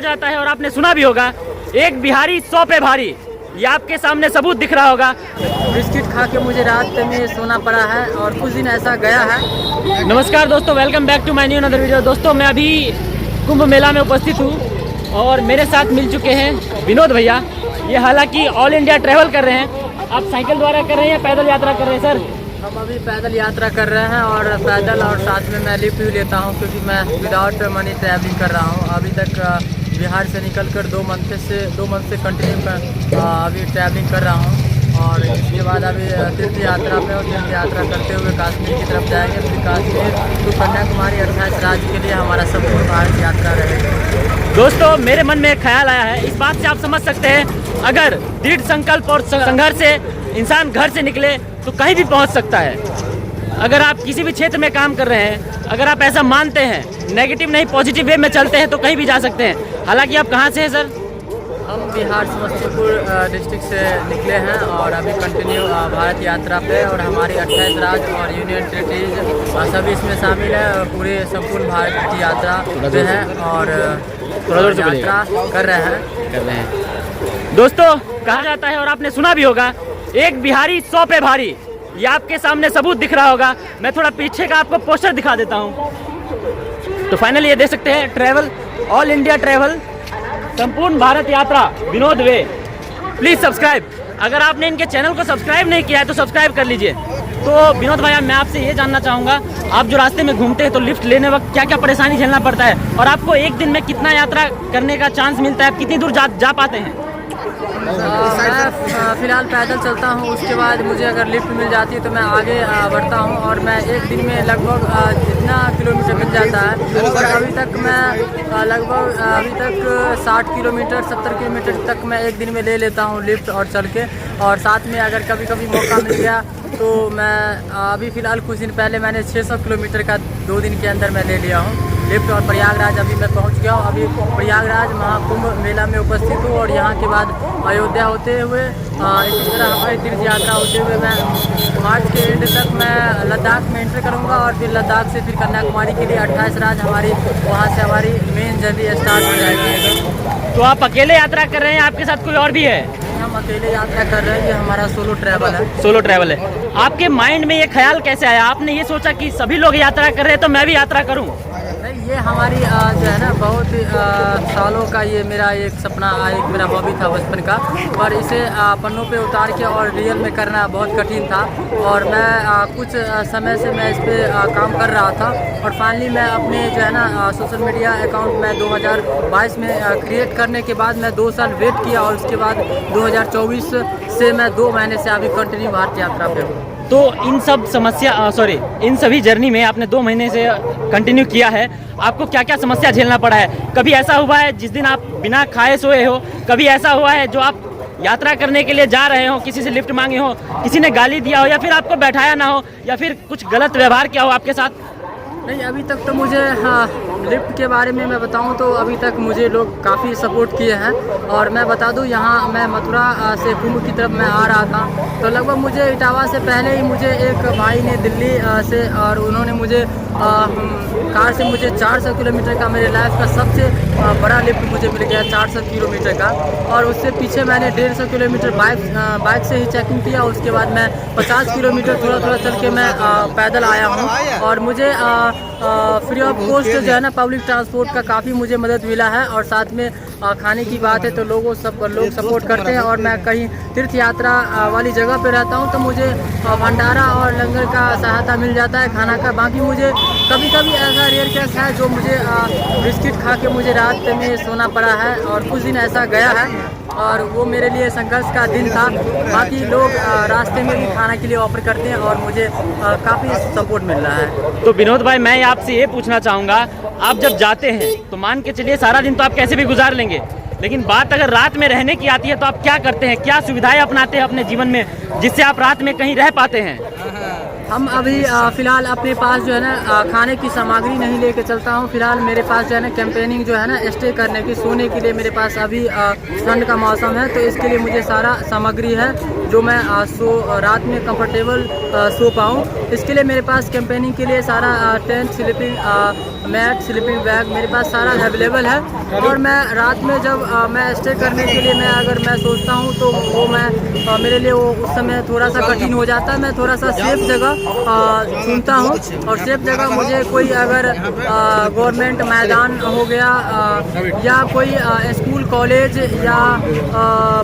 कहा जाता है और आपने सुना भी होगा, एक बिहारी 100 पे भारी। ये आपके सामने सबूत दिख रहा होगा। बिस्किट खा के मुझे रात में सोना पड़ा है और कुछ दिन ऐसा गया है। नमस्कार दोस्तों, welcome back to my new another video. दोस्तों मैं अभी कुंभ मेला में उपस्थित हूँ और मेरे साथ मिल चुके हैं विनोद भैया। ये हालांकि ऑल इंडिया ट्रैवल कर रहे हैं। आप साइकिल द्वारा कर रहे हैं या पैदल यात्रा कर रहे हैं सर? हम अभी पैदल यात्रा कर रहे हैं और पैदल और साथ में मैं लिफ्ट भी लेता हूँ क्योंकि मैं विदाउट मनी ट्रैवलिंग कर रहा हूँ। अभी तक बिहार से निकलकर 2 मंथ से कंटिन्यू अभी ट्रैवलिंग कर रहा हूँ और इसके बाद अभी तीर्थ यात्रा पे और तीर्थ यात्रा करते हुए कश्मीर की तरफ जाएंगे। फिर कश्मीर तो कन्याकुमारी 28 राज्य के लिए हमारा संपूर्ण भारत यात्रा रहेगी। दोस्तों मेरे मन में एक ख्याल आया है। इस बात से आप समझ सकते हैं, अगर दृढ़ संकल्प और संघर्ष से इंसान घर से निकले तो कहीं भी पहुंच सकता है। अगर आप किसी भी क्षेत्र में काम कर रहे हैं, अगर आप ऐसा मानते हैं, नेगेटिव नहीं पॉजिटिव वे में चलते हैं तो कहीं भी जा सकते हैं। हालांकि आप कहाँ से हैं सर? हम बिहार समस्तीपुर डिस्ट्रिक्ट से निकले हैं और अभी कंटिन्यू भारत यात्रा पे और हमारी 28 राज्य और यूनियन टेरिटरीज सभी इसमें शामिल है। पूरे संपूर्ण भारत की यात्रा पे है और यात्रा कर रहे हैं। दोस्तों कहा जाता है और आपने सुना भी होगा, एक बिहारी 100 पे भारी। ये आपके सामने सबूत दिख रहा होगा। मैं थोड़ा पीछे का आपको पोस्टर दिखा देता हूँ। तो फाइनली ये देख सकते हैं, ट्रैवल ऑल इंडिया ट्रैवल संपूर्ण भारत यात्रा विनोद वे। Please subscribe. अगर आपने इनके चैनल को सब्सक्राइब नहीं किया है तो सब्सक्राइब कर लीजिए। तो विनोद भैया, मैं आपसे ये जानना चाहूँगा, आप जो रास्ते में घूमते हैं तो लिफ्ट लेने वक्त क्या क्या परेशानी झेलना पड़ता है और आपको एक दिन में कितना यात्रा करने का चांस मिलता है? आप कितनी दूर जा पाते हैं? मैं फ़िलहाल पैदल चलता हूँ, उसके बाद मुझे अगर लिफ्ट मिल जाती है तो मैं आगे बढ़ता हूँ और मैं एक दिन में लगभग जितना किलोमीटर मिल जाता है। और अभी तक मैं लगभग 60 किलोमीटर 70 किलोमीटर तक मैं एक दिन में ले लेता हूँ लिफ्ट और चल के। और साथ में अगर कभी कभी मौका मिल गया तो मैं अभी फ़िलहाल कुछ दिन पहले मैंने 600 किलोमीटर का 2 दिन के अंदर मैं ले लिया हूँ लिफ्ट। और प्रयागराज अभी मैं पहुंच गया हूं। अभी प्रयागराज महाकुंभ मेला में उपस्थित हूं और यहां के बाद अयोध्या होते हुए इसी तरह हमारी तीर्थ यात्रा होते हुए मैं मार्च के एंड तक मैं लद्दाख में एंटर करूंगा और फिर लद्दाख से फिर कन्याकुमारी के लिए 28 राज्य हमारी वहां से हमारी मेन जर्नी स्टार्ट हो जाएगी। तो आप अकेले यात्रा कर रहे हैं, आपके साथ कोई और भी है? हम अकेले यात्रा कर रहे हैं, ये हमारा सोलो ट्रैवल है। सोलो ट्रैवल है। आपके माइंड में ये ख्याल कैसे आया? आपने ये सोचा कि सभी लोग यात्रा कर रहे हैं तो मैं भी यात्रा करूं? नहीं, ये हमारी जो है ना बहुत सालों का ये मेरा एक सपना, एक मेरा हॉबी था बचपन का, पर इसे पन्नों पे उतार के और रियल में करना बहुत कठिन था। और मैं कुछ समय से मैं इस पर काम कर रहा था और फाइनली मैं अपने जो है ना सोशल मीडिया अकाउंट में 2022 में क्रिएट करने के बाद मैं 2 साल वेट किया और उसके बाद 2024 से मैं 2 महीने से अभी कंटिन्यू भारत यात्रा पे हूँ। तो इन सभी जर्नी में आपने 2 महीने से कंटिन्यू किया है, आपको क्या क्या समस्या झेलना पड़ा है? कभी ऐसा हुआ है जिस दिन आप बिना खाए सोए हो? कभी ऐसा हुआ है जो आप यात्रा करने के लिए जा रहे हो, किसी से लिफ्ट मांगे हो, किसी ने गाली दिया हो या फिर आपको बैठाया ना हो या फिर कुछ गलत व्यवहार किया हो आपके साथ? नहीं, अभी तक तो मुझे लिफ्ट के बारे में मैं बताऊं तो अभी तक मुझे लोग काफ़ी सपोर्ट किए हैं। और मैं बता दूं, यहाँ मैं मथुरा से कुंभ की तरफ मैं आ रहा था तो लगभग मुझे इटावा से पहले ही मुझे एक भाई ने दिल्ली से और उन्होंने मुझे कार से मुझे 400 किलोमीटर का मेरे लाइफ का सबसे बड़ा लिफ्ट मुझे मिल गया, 400 किलोमीटर का। और उससे पीछे मैंने 150 किलोमीटर बाइक से ही चेकिंग किया। उसके बाद मैं 50 किलोमीटर थोड़ा थोड़ा चल के मैं पैदल आया हूँ और मुझे फ्री ऑफ कॉस्ट जो है ना पब्लिक ट्रांसपोर्ट का काफ़ी मुझे मदद मिला है। और साथ में खाने की बात है तो लोग सपोर्ट करते हैं। और मैं कहीं तीर्थ यात्रा वाली जगह पे रहता हूँ तो मुझे भंडारा और लंगर का सहायता मिल जाता है खाना का। बाकी मुझे कभी कभी ऐसा रेयर केस है जो मुझे बिस्किट खा के मुझे रात में सोना पड़ा है और कुछ दिन ऐसा गया है और वो मेरे लिए संघर्ष का दिन था। बाकी लोग रास्ते में भी खाना के लिए ऑफर करते हैं और मुझे काफ़ी सपोर्ट मिल रहा है। तो विनोद भाई, मैं आपसे ये पूछना चाहूँगा, आप जब जाते हैं तो मान के चलिए सारा दिन तो आप कैसे भी गुजार लेंगे, लेकिन बात अगर रात में रहने की आती है तो आप क्या करते हैं? क्या सुविधाएं अपनाते हैं अपने जीवन में जिससे आप रात में कहीं रह पाते हैं? हम अभी फ़िलहाल अपने पास जो है ना खाने की सामग्री नहीं लेके चलता हूँ। फ़िलहाल मेरे पास जो है ना कैंपेनिंग जो है ना स्टे करने की, सोने के लिए मेरे पास अभी ठंड का मौसम है, तो इसके लिए मुझे सारा सामग्री है जो मैं रात में कंफर्टेबल सो पाऊँ। इसके लिए मेरे पास कैंपेनिंग के लिए सारा tent, sleeping mat, sleeping bag मेरे पास सारा अवेलेबल है। और मैं रात में जब मैं स्टे करने के लिए अगर मैं सोचता हूँ तो वो मेरे लिए वो उस समय थोड़ा सा कठिन हो जाता है। मैं थोड़ा सा सेफ जगह चुनता हूँ, और सेफ जगह मुझे कोई अगर गवर्नमेंट मैदान हो गया या कोई स्कूल कॉलेज या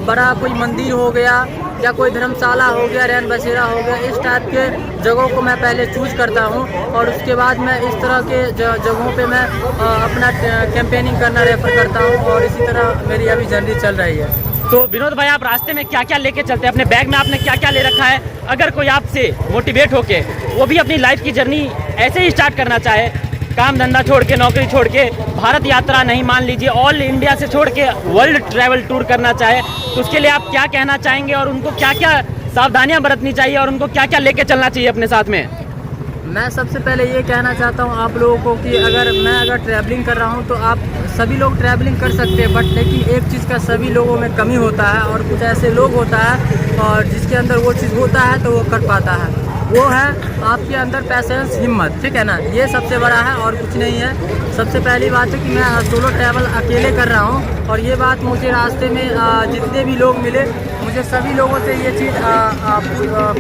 बड़ा कोई मंदिर हो गया या कोई धर्मशाला हो गया, रैन बसेरा हो गया, इस टाइप के जगहों को मैं पहले चूज़ करता हूँ। और उसके बाद मैं इस तरह के जगहों पे मैं अपना कैंपेनिंग करना रेफर करता हूँ, और इसी तरह मेरी अभी जर्नी चल रही है। तो विनोद भाई, आप रास्ते में क्या क्या लेके चलते हैं? अपने बैग में आपने क्या क्या ले रखा है? अगर कोई आपसे मोटिवेट होके वो भी अपनी लाइफ की जर्नी ऐसे ही स्टार्ट करना चाहे, काम धंधा छोड़ के, नौकरी छोड़ के, भारत यात्रा नहीं, मान लीजिए ऑल इंडिया से छोड़ के वर्ल्ड ट्रैवल टूर करना चाहे, तो उसके लिए आप क्या कहना चाहेंगे और उनको क्या क्या सावधानियां बरतनी चाहिए और उनको क्या क्या लेके चलना चाहिए अपने साथ में? मैं सबसे पहले ये कहना चाहता हूँ आप लोगों को कि अगर ट्रैवलिंग कर रहा हूँ तो आप सभी लोग ट्रैवलिंग कर सकते हैं, बट लेकिन एक चीज़ का सभी लोगों में कमी होता है, और कुछ ऐसे लोग होता है और जिसके अंदर वो चीज़ होता है तो वो कर पाता है, वो है आपके अंदर पैसेंस, हिम्मत, ठीक है ना। ये सबसे बड़ा है और कुछ नहीं है। सबसे पहली बात है कि मैं सोलो ट्रैवल अकेले कर रहा हूँ, और ये बात मुझे रास्ते में जितने भी लोग मिले, मुझे सभी लोगों से ये चीज़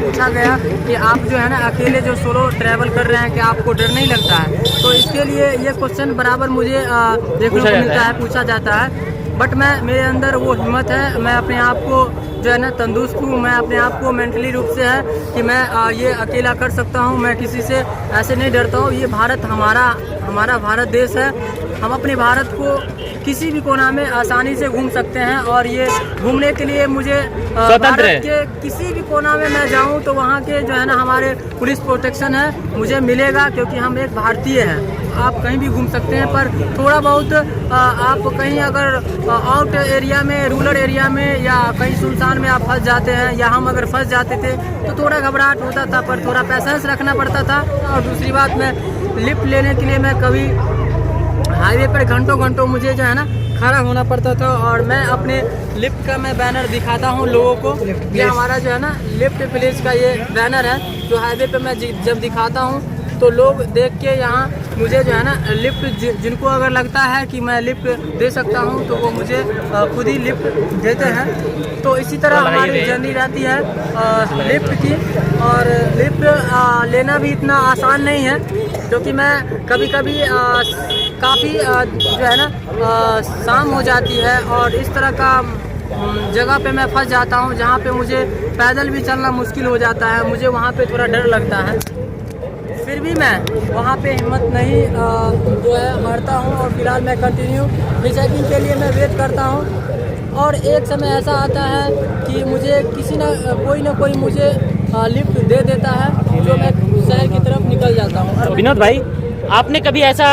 पूछा गया कि आप जो है ना अकेले जो सोलो ट्रैवल कर रहे हैं, कि आपको डर नहीं लगता है? तो इसके लिए ये क्वेश्चन बराबर मुझे देखने को मिलता है, पूछा जाता है। बट मेरे अंदर वो हिम्मत है, मैं अपने आप को जो है ना तंदुरुस्त हूँ, मैं अपने आप को मेंटली रूप से है कि मैं ये अकेला कर सकता हूँ, मैं किसी से ऐसे नहीं डरता हूँ। ये भारत हमारा भारत देश है, हम अपने भारत को किसी भी कोना में आसानी से घूम सकते हैं, और ये घूमने के लिए मुझे भारत के किसी भी कोना में मैं जाऊं तो वहाँ के जो है ना हमारे पुलिस प्रोटेक्शन है मुझे मिलेगा, क्योंकि हम एक भारतीय हैं। आप कहीं भी घूम सकते हैं, पर थोड़ा बहुत आप कहीं अगर आउट एरिया में, रूरल एरिया में या कहीं सुनसान में आप फंस जाते हैं, या हम अगर फंस जाते थे तो थोड़ा घबराहट होता था, पर थोड़ा पैसेंस रखना पड़ता था। और दूसरी बात, मैं लिफ्ट लेने के लिए मैं कभी हाईवे पर घंटों मुझे जो है ना खड़ा होना पड़ता था, और मैं अपने लिफ्ट का मैं बैनर दिखाता हूँ लोगों को। ये हमारा जो है ना लिफ्ट प्लेस का ये बैनर है, जो हाईवे पे मैं जब दिखाता हूँ तो लोग देख के यहाँ मुझे जो है ना लिफ्ट, जिनको अगर लगता है कि मैं लिफ्ट दे सकता हूँ तो वो मुझे खुद ही लिफ्ट देते हैं। तो इसी तरह हमारी जर्नी रहती है लिफ्ट की, और लिफ्ट लेना भी इतना आसान नहीं है, क्योंकि मैं कभी काफ़ी जो है ना शाम हो जाती है, और इस तरह का जगह पे मैं फंस जाता हूँ जहाँ पे मुझे पैदल भी चलना मुश्किल हो जाता है, मुझे वहाँ पे थोड़ा डर लगता है। फिर भी मैं वहाँ पे हिम्मत नहीं जो है हारता हूँ, और फिलहाल मैं कंटिन्यू हिचहाइकिंग के लिए मैं वेट करता हूँ। और एक समय ऐसा आता है कि मुझे कोई ना कोई मुझे लिफ्ट दे देता है, जो मैं शहर की तरफ निकल जाता हूँ। विनोद भाई, आपने कभी ऐसा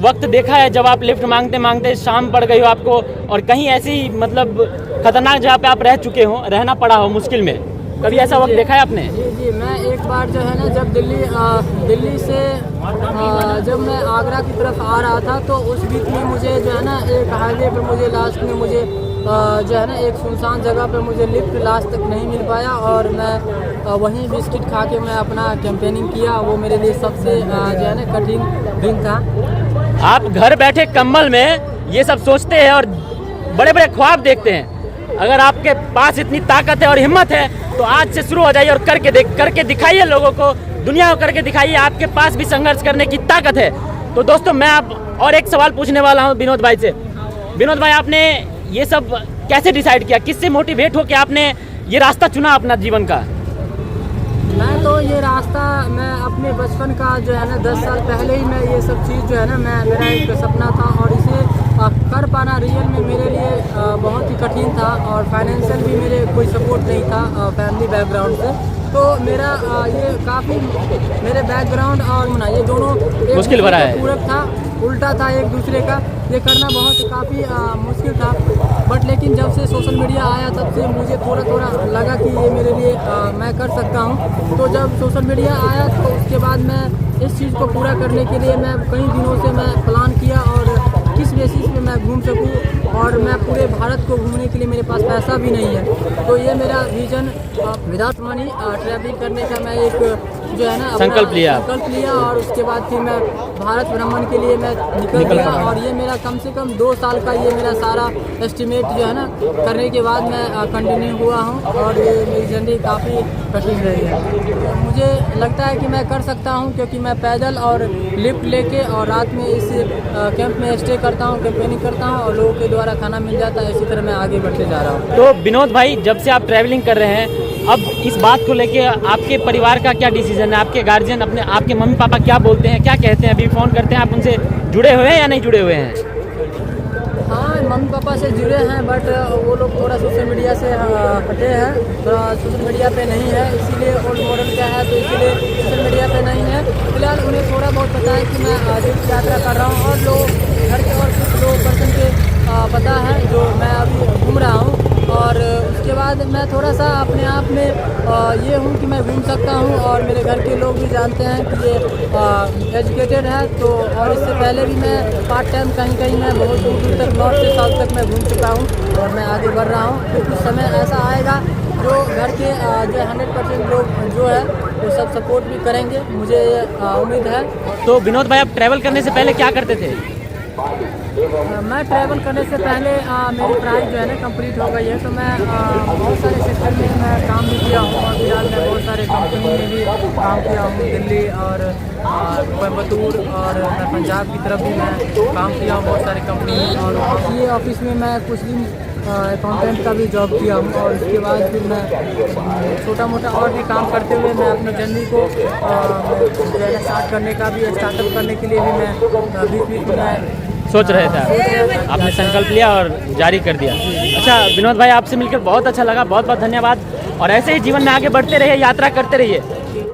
वक्त देखा है जब आप लिफ्ट मांगते मांगते शाम पड़ गई हो आपको, और कहीं ऐसी मतलब खतरनाक जगह पे आप रह चुके हो, रहना पड़ा हो मुश्किल में, कभी ऐसा वक्त देखा है आपने? जी, मैं एक बार जो है ना जब दिल्ली से जब मैं आगरा की तरफ आ रहा था, तो उस बीच में मुझे जो है ना एक हाईवे पर मुझे लास्ट में मुझे जो है ना एक सुनसान जगह पर मुझे लिफ्ट लास्ट तक नहीं मिल पाया, और मैं वहीं बिस्किट खा के मैं अपना कैंपेनिंग किया। वो मेरे लिए सबसे जो है ना कठिन दिन था। आप घर बैठे कंबल में ये सब सोचते हैं और बड़े बड़े ख्वाब देखते हैं। अगर आपके पास इतनी ताकत है और हिम्मत है तो आज से शुरू हो जाइए और करके दिखाइए लोगों को, दुनिया को करके दिखाइए। आपके पास भी संघर्ष करने की ताकत है। तो दोस्तों, मैं आप और एक सवाल पूछने वाला हूं विनोद भाई से। विनोद भाई, आपने ये सब कैसे डिसाइड किया, किससे मोटिवेट हो के आपने ये रास्ता चुना अपना जीवन का? मैं तो ये रास्ता मैं अपने बचपन का जो है ना 10 साल पहले ही मैं ये सब चीज़ जो है ना मेरा एक सपना था, और इसे कर पाना रियल में मेरे लिए बहुत ही कठिन था, और फाइनेंशियल भी मेरे कोई सपोर्ट नहीं था फैमिली बैकग्राउंड से। तो मेरा ये काफ़ी मेरे बैकग्राउंड और ये दोनों मुश्किल भरा है, पूरक था, उल्टा था एक दूसरे का। ये करना बहुत काफ़ी मुश्किल था। बट लेकिन जब से सोशल मीडिया आया तब से मुझे थोड़ा थोड़ा लगा कि ये मेरे लिए मैं कर सकता हूँ। तो जब सोशल मीडिया आया तो उसके बाद मैं इस चीज़ को पूरा करने के लिए मैं कई दिनों से मैं प्लान किया और किस बेसिस पे मैं घूम सकूं, और मैं पूरे भारत को घूमने के लिए मेरे पास पैसा भी नहीं है। तो ये मेरा विजन विदाउट मनी ट्रैवलिंग करने का मैं एक जो है ना संकल्प लिया और उसके बाद फिर मैं भारत भ्रमण के लिए मैं निकल गया। और ये मेरा कम से कम 2 साल का ये मेरा सारा एस्टिमेट जो है ना करने के बाद मैं कंटिन्यू हुआ हूँ, और ये मेरी जर्नी काफ़ी कठिन रही है। मुझे लगता है कि मैं कर सकता हूँ, क्योंकि मैं पैदल और लिफ्ट लेके और रात में इस कैंप में स्टे करता हूँ, कैंपेनिंग करता हूँ, और लोगों के द्वारा खाना मिल जाता है। इसी तरह मैं आगे बढ़ते जा रहा हूँ। तो विनोद भाई, जब से आप ट्रैवलिंग कर रहे हैं, अब इस बात को लेके आपके परिवार का क्या डिसीजन है? आपके गार्जियन, अपने आपके मम्मी पापा क्या बोलते हैं, क्या कहते हैं? अभी फ़ोन करते हैं, आप उनसे जुड़े हुए हैं या नहीं जुड़े हुए हैं? हाँ, मम्मी पापा से जुड़े हैं, बट वो लोग थोड़ा सोशल मीडिया से हटे हैं, थोड़ा सोशल मीडिया पे नहीं है, इसीलिए ओल्ड मॉडल का है, तो इसीलिए सोशल मीडिया पे नहीं है। फिलहाल उन्हें थोड़ा बहुत पता है कि मैं तीर्थ यात्रा कर रहा हूँ, और लोग घर के और कुछ लोग पर्सन के पता है जो मैं अभी घूम रहा हूँ। और उसके बाद मैं थोड़ा सा अपने आप में ये हूँ कि मैं घूम सकता हूँ, और मेरे घर के लोग भी जानते हैं कि ये एजुकेटेड है। तो और इससे पहले भी मैं पार्ट टाइम कहीं कहीं मैं बहुत दूर दूर तक, नॉर्थ से साउथ तक मैं घूम चुका हूँ, और मैं आगे बढ़ रहा हूँ। फिर कुछ समय ऐसा आएगा जो घर के जो 100% लोग जो है वो सब सपोर्ट भी करेंगे, मुझे उम्मीद है। तो विनोद भाई, आप ट्रैवल करने से पहले क्या करते थे? मैं ट्रैवल करने से पहले मेरी पढ़ाई जो है ना कंप्लीट हो गई है, तो मैं बहुत सारे सेक्टर में मैं काम भी किया हूँ, और फिलहाल मैं बहुत सारे कंपनी में भी काम किया हूँ, दिल्ली और कोयम्बतूर, और मैं पंजाब की तरफ भी मैं काम किया हूँ बहुत सारे कंपनी। और ये ऑफिस में मैं कुछ दिन अकाउंटेंट का भी जॉब किया हूँ, और उसके बाद फिर मैं छोटा मोटा और भी काम करते हुए मैं अपने जर्नी को जो है स्टार्ट करने का भी, स्टार्टअप करने के लिए भी मैं बीच में मैं सोच रहे थे, आपने संकल्प लिया और जारी कर दिया। अच्छा विनोद भाई, आपसे मिलकर बहुत अच्छा लगा, बहुत बहुत धन्यवाद, और ऐसे ही जीवन में आगे बढ़ते रहिए, यात्रा करते रहिए।